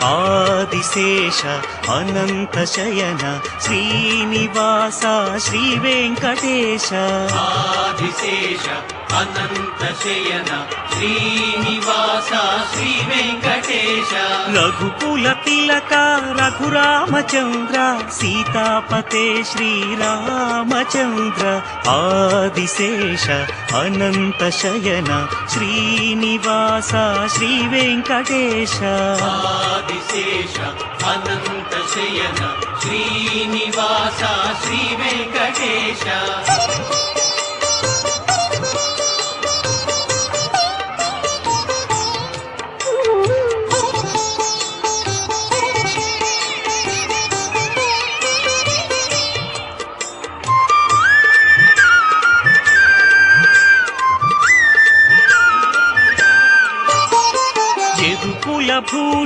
ఆదిశేష అనంత శయన శ్రీనివాస శ్రీ వెంకటేశ ఆదిశేష అనంత శయన శ్రీనివాస శ్రీ వెంకటేశ రఘుకుల తిలక రఘురామచంద్ర సీతాపతే శ్రీరామచంద్ర ఆదిశేష అనంత శయన శ్రీనివాస శ్రీ వెంకటేశ ఆదిశేష అనంత శయన శ్రీనివాస శ్రీ వెంకటేశ